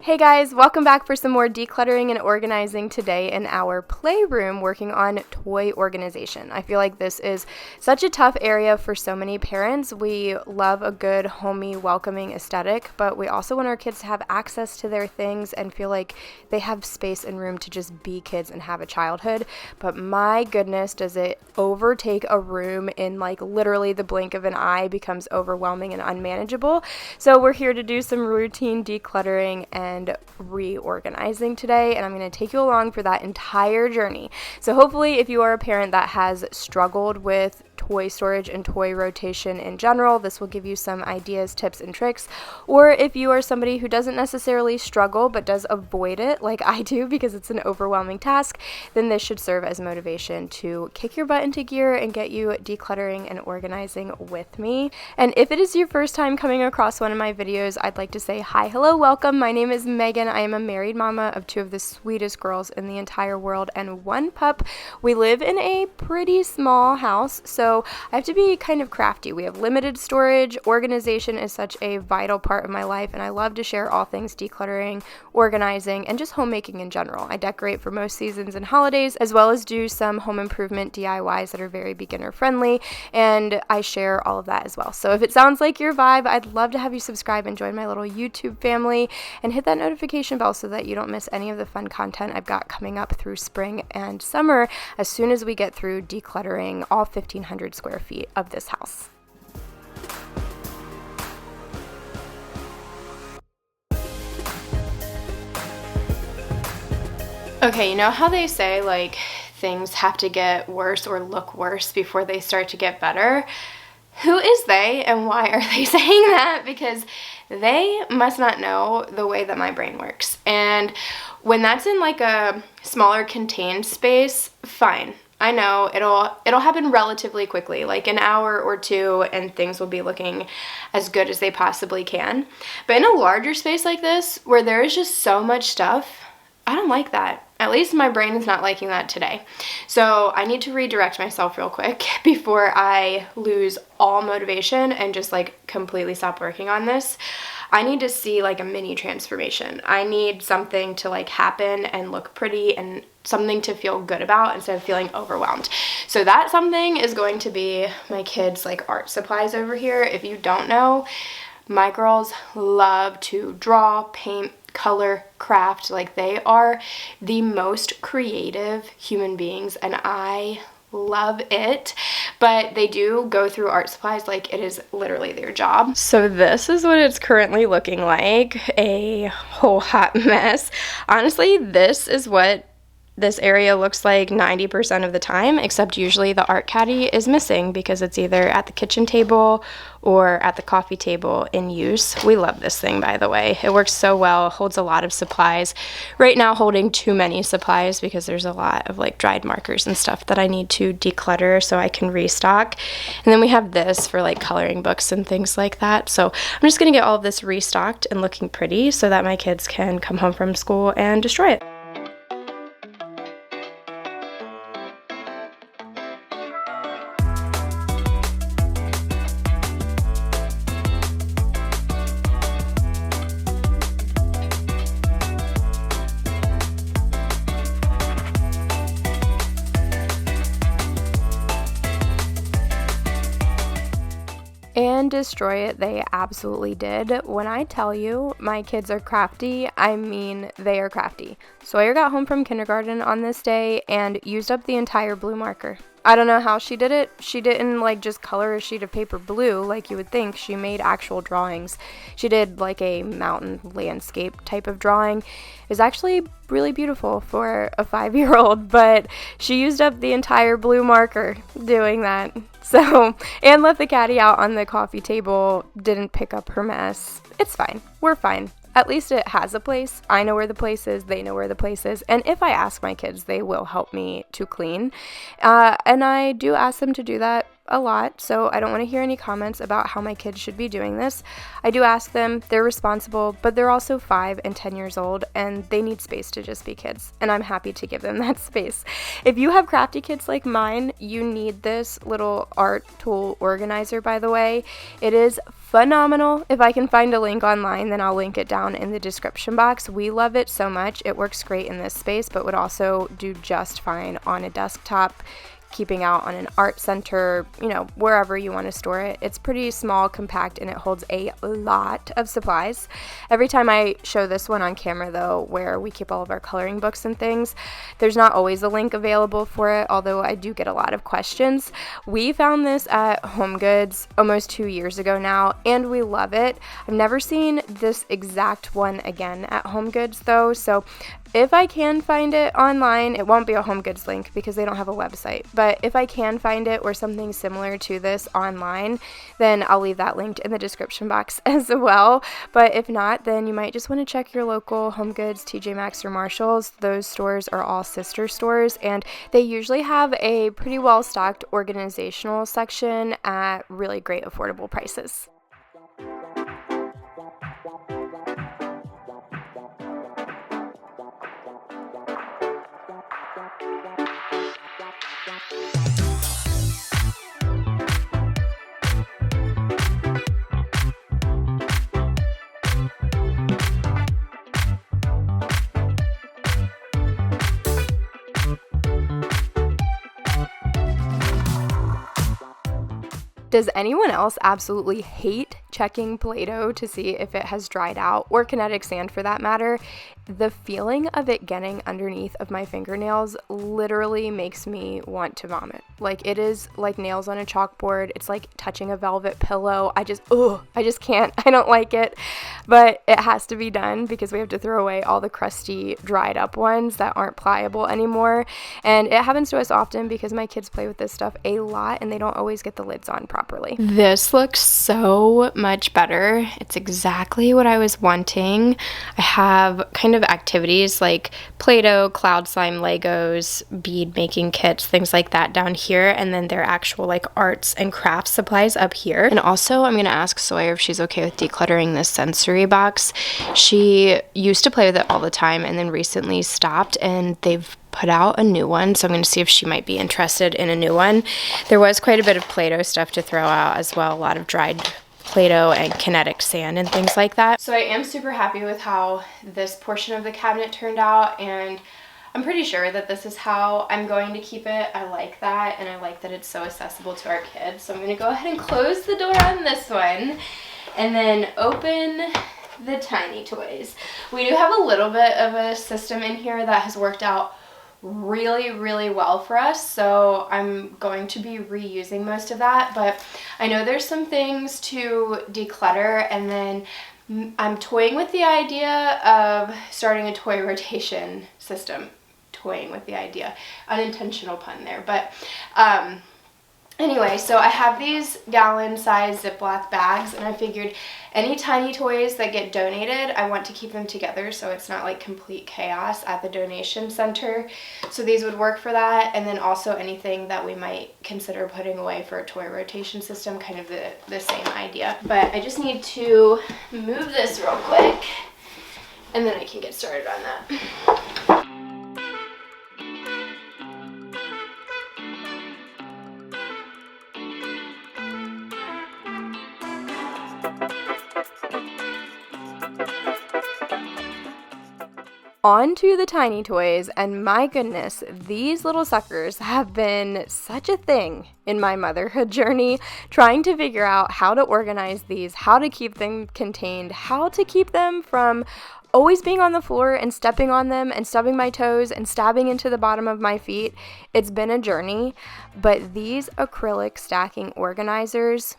Hey guys, welcome back for some more decluttering and organizing today in our playroom working on toy organization. I feel like this is such a tough area for so many parents. We love a good, homey, welcoming aesthetic, but we also want our kids to have access to their things and feel like they have space and room to just be kids and have a childhood. But my goodness, does it overtake a room in like literally the blink of an eye, becomes overwhelming and unmanageable. So we're here to do some routine decluttering and reorganizing today, and I'm going to take you along for that entire journey. So hopefully if you are a parent that has struggled with toy storage and toy rotation in general, this will give you some ideas, tips, and tricks. Or if you are somebody who doesn't necessarily struggle but does avoid it like I do because it's an overwhelming task, then this should serve as motivation to kick your butt into gear and get you decluttering and organizing with me. And if it is your first time coming across one of my videos, I'd like to say hi, hello, welcome. My name is Megan. I am a married mama of two of the sweetest girls in the entire world and one pup. We live in a pretty small house, so I have to be kind of crafty. We have limited storage. Organization is such a vital part of my life, and I love to share all things decluttering, organizing, and just homemaking in general. I decorate for most seasons and holidays, as well as do some home improvement DIYs that are very beginner friendly, and I share all of that as well. So if it sounds like your vibe, I'd love to have you subscribe and join my little YouTube family and hit that notification bell so that you don't miss any of the fun content I've got coming up through spring and summer as soon as we get through decluttering all 1,500 square feet of this house. Okay, you know how they say like things have to get worse or look worse before they start to get better? Who is they and why are they saying that? Because they must not know the way that my brain works. And when that's in like a smaller contained space, fine. I know it'll happen relatively quickly, like an hour or two, and things will be looking as good as they possibly can. But in a larger space like this, where there is just so much stuff, I don't like that. At least my brain is not liking that today. So I need to redirect myself real quick before I lose all motivation and just like completely stop working on this. I need to see like a mini transformation. I need something to like happen and look pretty and something to feel good about instead of feeling overwhelmed. So that something is going to be my kids' like art supplies over here. If you don't know, my girls love to draw, paint, color, craft. Like they are the most creative human beings and I love it, but they do go through art supplies like it is literally their job. So this is what it's currently looking like, a whole hot mess. Honestly, this is what this area looks like 90% of the time, except usually the art caddy is missing because it's either at the kitchen table or at the coffee table in use. We love this thing, by the way. It works so well, holds a lot of supplies. Right now holding too many supplies because there's a lot of like dried markers and stuff that I need to declutter so I can restock. And then we have this for like coloring books and things like that. So I'm just gonna get all of this restocked and looking pretty so that my kids can come home from school and destroy it. And destroy it, they absolutely did. When I tell you my kids are crafty, I mean they are crafty. Sawyer got home from kindergarten on this day and used up the entire blue marker. I don't know how she did it. She didn't like just color a sheet of paper blue like you would think. She made actual drawings. She did like a mountain landscape type of drawing. It was actually really beautiful for a 5-year-old, but she used up the entire blue marker doing that. So, and left the caddy out on the coffee table, didn't pick up her mess. It's fine. We're fine. At least it has a place. I know where the place is. They know where the place is. And if I ask my kids, they will help me to clean. And I do ask them to do that a lot, so I don't want to hear any comments about how my kids should be doing this. I do ask them, they're responsible, but they're also 5 and 10 years old, and they need space to just be kids, and I'm happy to give them that space. If you have crafty kids like mine, you need this little art tool organizer, by the way. It is phenomenal. If I can find a link online, then I'll link it down in the description box. We love it so much. It works great in this space, but would also do just fine on a desktop, keeping out on an art center, you know, wherever you want to store it. It's pretty small, compact, and it holds a lot of supplies. Every time I show this one on camera, though, where we keep all of our coloring books and things, there's not always a link available for it, although I do get a lot of questions. We found this at HomeGoods almost 2 years ago now, and we love it. I've never seen this exact one again at HomeGoods, though, so if I can find it online, it won't be a HomeGoods link because they don't have a website, but if I can find it or something similar to this online, then I'll leave that linked in the description box as well. But if not, then you might just want to check your local HomeGoods, TJ Maxx, or Marshalls. Those stores are all sister stores, and they usually have a pretty well-stocked organizational section at really great affordable prices. Does anyone else absolutely hate checking Play-Doh to see if it has dried out, or kinetic sand for that matter? The feeling of it getting underneath of my fingernails literally makes me want to vomit. Like, it is like nails on a chalkboard. It's like touching a velvet pillow. I just can't. I don't like it, but it has to be done because we have to throw away all the crusty, dried up ones that aren't pliable anymore. And it happens to us often because my kids play with this stuff a lot and they don't always get the lids on properly. This looks so much better. It's exactly what I was wanting. I have kind of activities like Play-Doh, cloud slime, Legos, bead making kits, things like that down here, and then their actual like arts and crafts supplies up here. And also I'm gonna ask Sawyer if she's okay with decluttering this sensory box. She used to play with it all the time and then recently stopped, and they've put out a new one, so I'm going to see if she might be interested in a new one. There was quite a bit of Play-Doh stuff to throw out as well, a lot of dried Play-Doh and kinetic sand and things like that. So I am super happy with how this portion of the cabinet turned out, and I'm pretty sure that this is how I'm going to keep it. I like that, and I like that it's so accessible to our kids. So I'm going to go ahead and close the door on this one and then open the tiny toys. We do have a little bit of a system in here that has worked out really well for us, so I'm going to be reusing most of that, but I know there's some things to declutter, and then I'm toying with the idea of starting a toy rotation system. Toying with the idea, unintentional pun there, but anyway, so I have these gallon-sized Ziploc bags, and I figured any tiny toys that get donated, I want to keep them together so it's not like complete chaos at the donation center. So these would work for that, and then also anything that we might consider putting away for a toy rotation system, kind of the same idea. But I just need to move this real quick, and then I can get started on that. On to the tiny toys, and my goodness, these little suckers have been such a thing in my motherhood journey, trying to figure out how to organize these, how to keep them contained, how to keep them from always being on the floor and stepping on them and stubbing my toes and stabbing into the bottom of my feet. It's been a journey, but these acrylic stacking organizers,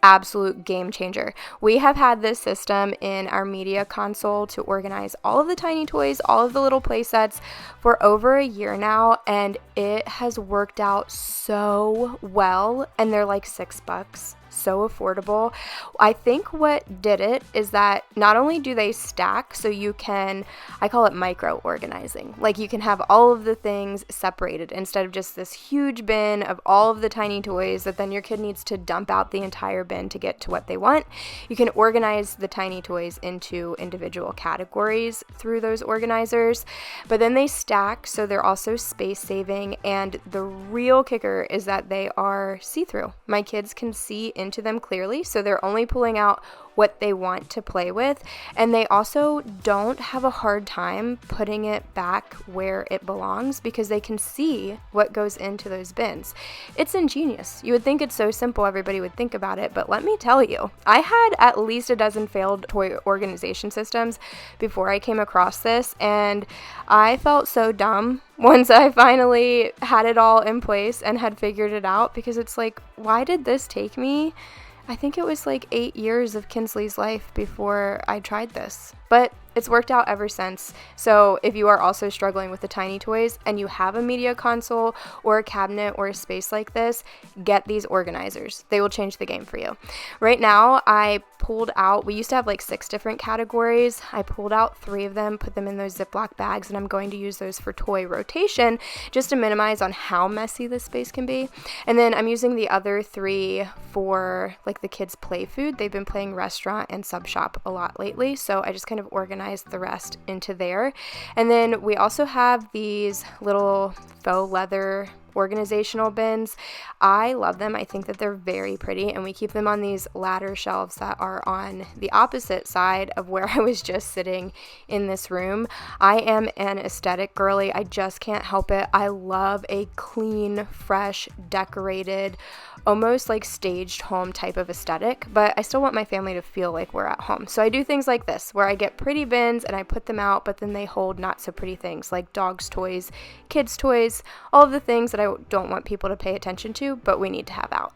absolute game changer. We have had this system in our media console to organize all of the tiny toys, all of the little play sets for over a year now, and it has worked out so well, and they're like $6. so affordable. I think what did it is that not only do they stack, so you can, I call it micro organizing. Like you can have all of the things separated instead of just this huge bin of all of the tiny toys that then your kid needs to dump out the entire bin to get to what they want. You can organize the tiny toys into individual categories through those organizers, but then they stack, so they're also space saving, and the real kicker is that they are see-through. My kids can see into them clearly, so they're only pulling out what they want to play with, and they also don't have a hard time putting it back where it belongs because they can see what goes into those bins. It's ingenious. You would think it's so simple everybody would think about it, but let me tell you, I had at least a dozen failed toy organization systems before I came across this, and I felt so dumb once I finally had it all in place and had figured it out, because it's like, why did this take me? I think it was like 8 years of Kinsley's life before I tried this, but it's worked out ever since. So if you are also struggling with the tiny toys and you have a media console or a cabinet or a space like this, get these organizers. They will change the game for you. Right now, I pulled out, we used to have like 6 different categories. I pulled out 3 of them, put them in those Ziploc bags, and I'm going to use those for toy rotation just to minimize on how messy this space can be. And then I'm using the other 3 for like the kids' play food. They've been playing restaurant and sub shop a lot lately, so I just kind of organized the rest into there. And then we also have these little faux leather organizational bins. I love them. I think that they're very pretty, and we keep them on these ladder shelves that are on the opposite side of where I was just sitting in this room. I am an aesthetic girly. I just can't help it. I love a clean, fresh, decorated, almost like staged home type of aesthetic, but I still want my family to feel like we're at home. So I do things like this, where I get pretty bins and I put them out, but then they hold not so pretty things like dogs' toys, kids' toys, all of the things that I don't want people to pay attention to, but we need to have out.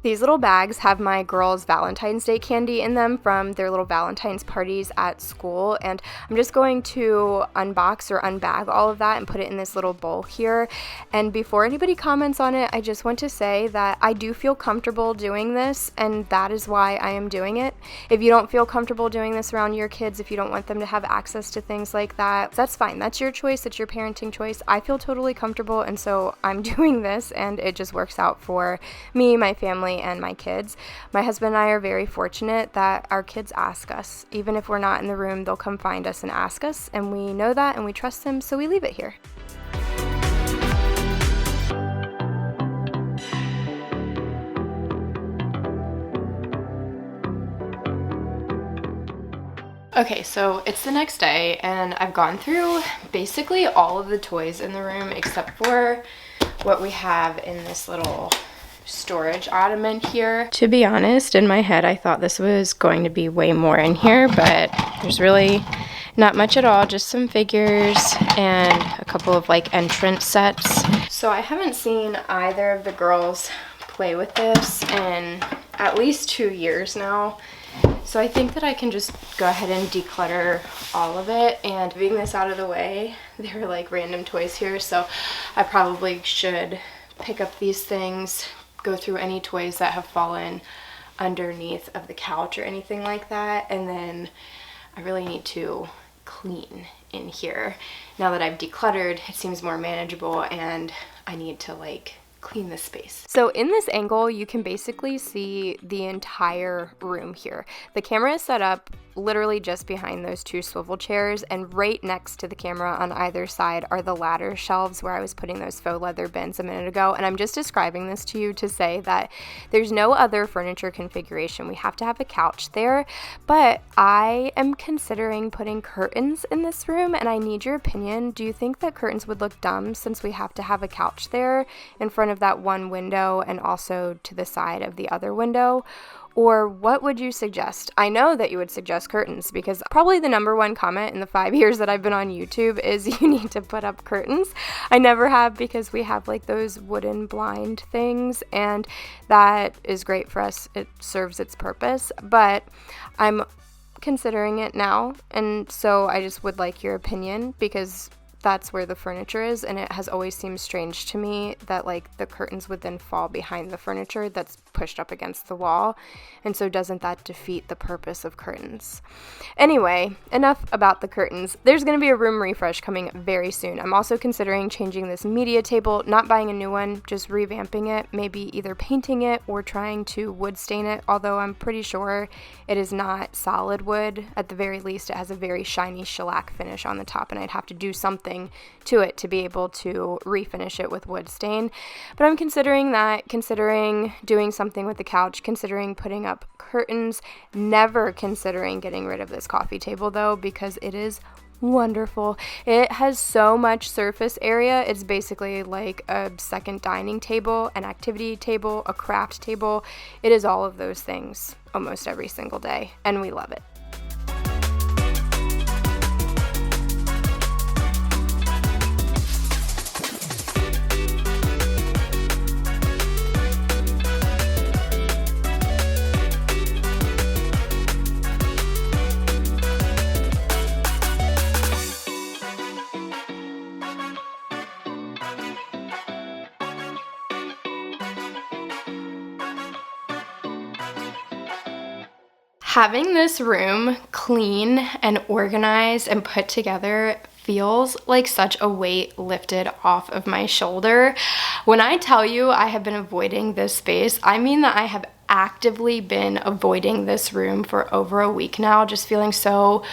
These little bags have my girls' Valentine's Day candy in them from their little Valentine's parties at school, and I'm just going to unbox or unbag all of that and put it in this little bowl here. And before anybody comments on it, I just want to say that I do feel comfortable doing this, and that is why I am doing it. If you don't feel comfortable doing this around your kids, if you don't want them to have access to things like that, that's fine. That's your choice. It's your parenting choice. I feel totally comfortable, and so I'm doing this, and it just works out for me, my family, and my kids. My husband and I are very fortunate that our kids ask us. Even if we're not in the room, they'll come find us and ask us, and we know that and we trust them, so we leave it here. Okay, so it's the next day, and I've gone through basically all of the toys in the room except for what we have in this little storage ottoman here. To be honest, in my head I thought this was going to be way more in here, but there's really not much at all, just some figures and a couple of like entrance sets. So I haven't seen either of the girls play with this in at least 2 years now. So I think that I can just go ahead and declutter all of it. And moving this out of the way, there are like random toys here, so I probably should pick up these things, go through any toys that have fallen underneath of the couch or anything like that, and then I really need to clean in here. Now that I've decluttered, it seems more manageable, and I need to like clean this space. So in this angle, you can basically see the entire room here. The camera is set up literally just behind those 2 swivel chairs, and right next to the camera on either side are the ladder shelves where I was putting those faux leather bins a minute ago. And I'm just describing this to you to say that there's no other furniture configuration. We have to have a couch there, but I am considering putting curtains in this room, and I need your opinion. Do you think that curtains would look dumb since we have to have a couch there in front of that one window and also to the side of the other window? Or what would you suggest? I know that you would suggest curtains, because probably the #1 comment in the 5 years that I've been on YouTube is you need to put up curtains. I never have, because we have like those wooden blind things, and that is great for us. It serves its purpose, but I'm considering it now, and so I just would like your opinion, because that's where the furniture is, and it has always seemed strange to me that like the curtains would then fall behind the furniture that's pushed up against the wall, and so doesn't that defeat the purpose of curtains? Anyway, enough about the curtains. There's going to be a room refresh coming very soon. I'm also considering changing this media table, not buying a new one, just revamping it, maybe either painting it or trying to wood stain it, although I'm pretty sure it is not solid wood. At the very least, it has a very shiny shellac finish on the top, and I'd have to do something to it to be able to refinish it with wood stain. But I'm considering that, considering doing something with the couch, considering putting up curtains, never considering getting rid of this coffee table though, because it is wonderful. It has so much surface area. It's basically like a second dining table, an activity table, a craft table. It is all of those things almost every single day, and we love it. Having this room clean and organized and put together feels like such a weight lifted off of my shoulder. When I tell you I have been avoiding this space, I mean that I have actively been avoiding this room for over a week now, just feeling so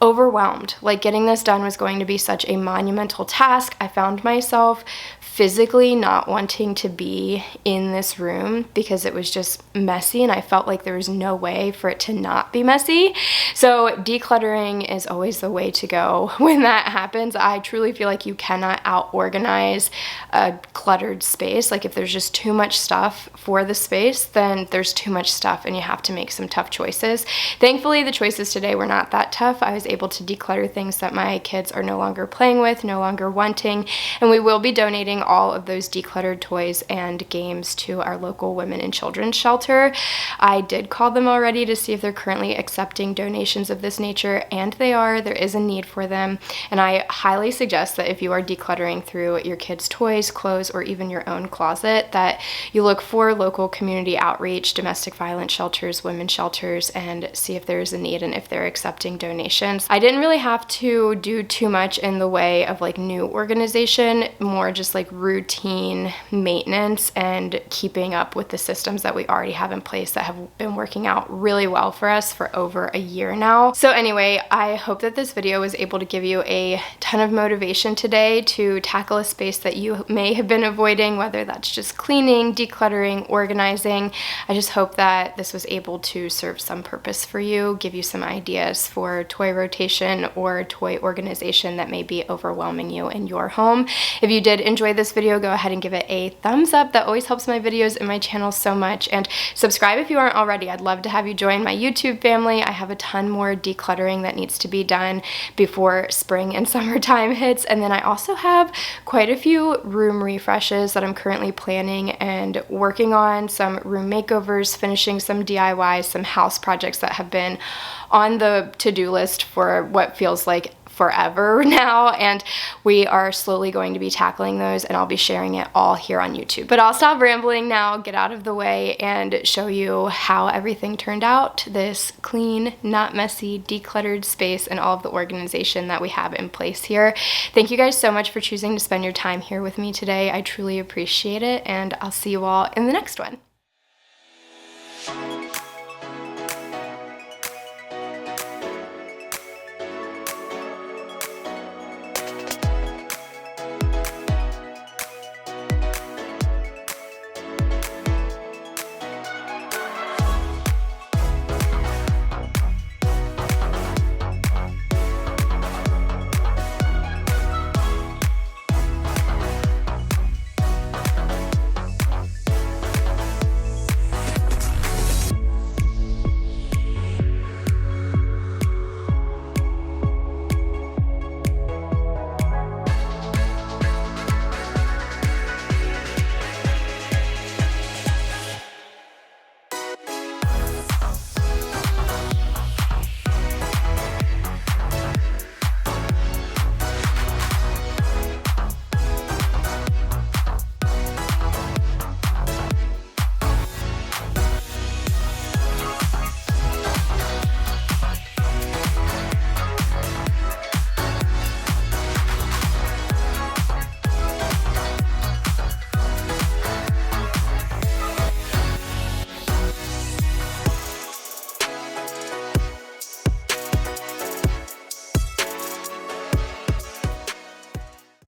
overwhelmed. Like getting this done was going to be such a monumental task. I found myself physically not wanting to be in this room because it was just messy, and I felt like there was no way for it to not be messy. So decluttering is always the way to go when that happens. I truly feel like you cannot out-organize a cluttered space. Like if there's just too much stuff for the space, then there's too much stuff and you have to make some tough choices. Thankfully, the choices today were not that tough. I was able to declutter things that my kids are no longer playing with, no longer wanting, and we will be donating all of those decluttered toys and games to our local women and children's shelter. I did call them already to see if they're currently accepting donations of this nature, and they are. There is a need for them, and I highly suggest that if you are decluttering through your kids' toys, clothes, or even your own closet, that you look for local community outreach, domestic violence shelters, women's shelters, and see if there is a need and if they're accepting donations. I didn't really have to do too much in the way of like new organization, more just like routine maintenance and keeping up with the systems that we already have in place that have been working out really well for us for over a year now. So anyway, I hope that this video was able to give you a ton of motivation today to tackle a space that you may have been avoiding, whether that's just cleaning, decluttering, organizing. I just hope that this was able to serve some purpose for you, give you some ideas for toy rotation or toy organization that may be overwhelming you in your home. If you did enjoy this video, go ahead and give it a thumbs up. That always helps my videos and my channel so much. And subscribe if you aren't already. I'd love to have you join my YouTube family. I have a ton more decluttering that needs to be done before spring and summertime hits. And then I also have quite a few room refreshes that I'm currently planning and working on, some room makeovers, finishing some DIYs, some house projects that have been on the to-do list for what feels like forever now, and we are slowly going to be tackling those, and I'll be sharing it all here on YouTube. But I'll stop rambling now, get out of the way, and show you how everything turned out, this clean, not messy, decluttered space, and all of the organization that we have in place here. Thank you guys so much for choosing to spend your time here with me today. I truly appreciate it, and I'll see you all in the next one.